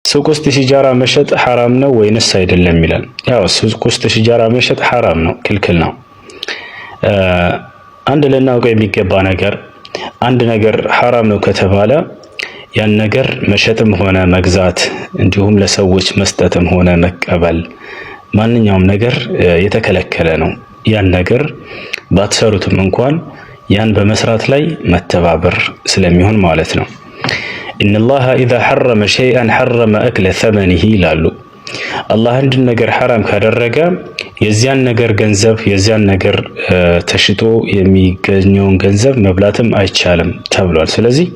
ሱቅ ውስጥ ሲጃራ መሸጥ ሐራም ነው ወይንስ አይደለም ይላል። ያው ሱቅ ውስጥ ሲጃራ መሸጥ ሐራም ነው፣ ክልክል ነው። አንድ ልናውቀው የሚገባ ነገር አንድ ነገር ሐራም ነው ከተባለ ያን ነገር መሸጥም ሆነ መግዛት እንዲሁም ለሰዎች መስጠትም ሆነ መቀበል ማንኛውም ነገር የተከለከለ ነው። ያን ነገር ባትሰሩትም እንኳን ያን በመስራት ላይ መተባበር ስለሚሆን ማለት ነው። ኢነላሃ ኢዛ ሐረመ ሸይአን ሐረመ አክለ ሰመኒሂ ይላሉ። አላህ አንድን ነገር ሐራም ካደረገ የዚያን ነገር ገንዘብ የዚያን ነገር ተሽጦ የሚገኘውን ገንዘብ መብላትም አይቻልም ተብሏል። ስለዚህ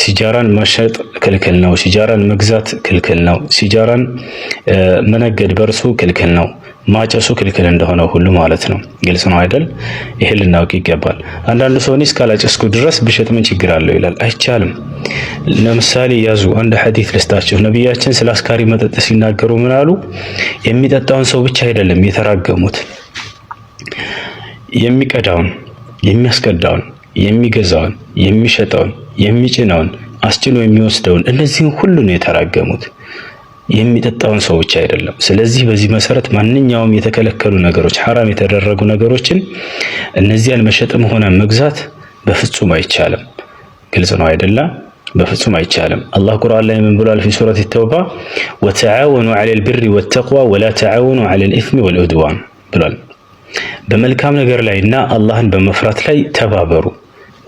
ሲጃራን መሸጥ ክልክል ነው፣ ሲጃራን መግዛት ክልክል ነው፣ ሲጃራን መነገድ በርሱ ክልክል ነው፣ ማጨሱ ክልክል እንደሆነ ሁሉ ማለት ነው። ግልጽ ነው አይደል? ይሄ ልናውቅ ይገባል። አንዳንዱ ሰው እኔ እስካላጨስኩ ድረስ ብሸጥ ምን ችግር አለው ይላል። አይቻልም። ለምሳሌ ያዙ አንድ ሐዲስ ልስጣችሁ። ነቢያችን ስለ አስካሪ መጠጥ ሲናገሩ ምን አሉ? የሚጠጣውን ሰው ብቻ አይደለም የተራገሙት፣ የሚቀዳውን፣ የሚያስቀዳውን፣ የሚገዛውን፣ የሚሸጠውን፣ የሚጭነውን፣ አስጭኖ የሚወስደውን እነዚህን ሁሉ ነው የተራገሙት። የሚጠጣውን ሰው ብቻ አይደለም። ስለዚህ በዚህ መሰረት ማንኛውም የተከለከሉ ነገሮች ሐራም የተደረጉ ነገሮችን እነዚያን መሸጥም ሆነ መግዛት በፍጹም አይቻልም። ግልጽ ነው አይደለም? በፍጹም አይቻልም። አላህ ቁርአን ላይ ምን ብሏል? ፊ ሱረት ተውባ ወተዓወኑ ዐለል ቢሪ ወተቅዋ ወላ ተዓወኑ ዐለል ኢስሚ ወልዑድዋን ብሏል። በመልካም ነገር ላይና አላህን በመፍራት ላይ ተባበሩ።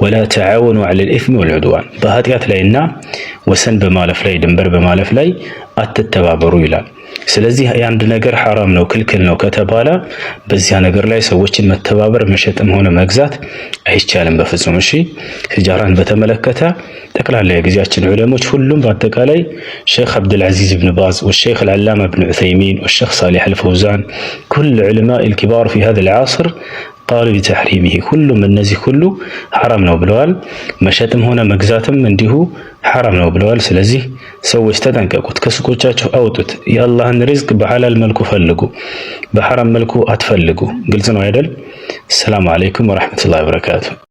ወላ ተዓወኑ ዐለል ኢስሚ ወልዑድዋን በኃጢአት ላይና ወሰን በማለፍ ላይ ድንበር በማለፍ ላይ አትተባበሩ ይላል። ስለዚህ የአንድ ነገር ሐራም ነው ክልክል ነው ከተባለ በዚያ ነገር ላይ ሰዎችን መተባበር መሸጥም ሆነ መግዛት አይቻልም በፍጹም። እሺ ሲጃራን በተመለከተ ጠቅላላ የጊዜያችን ዑለሞች ሁሉም በአጠቃላይ ሼክ አብዱልዓዚዝ ብን ባዝ ወሼክ አልዓላማ ብን ዑሰይሚን ወሼክ ሳሊሕ አልፈውዛን ኩል ዑለማء الكبار في هذا العصر ቃሉ ቢተሕሪሚሂ ሁሉም እነዚህ ሁሉ ሐራም ነው ብለዋል። መሸጥም ሆነ መግዛትም እንዲሁ ሐራም ነው ብለዋል። ስለዚህ ሰዎች ተጠንቀቁት፣ ከሱቆቻችሁ አውጡት። የአላህን ሪዝቅ በሐላል መልኩ ፈልጉ፣ በሐራም መልኩ አትፈልጉ። ግልጽ ነው አይደል? ሰላም አለይኩም ወራህመቱላሂ ወበረካቱ።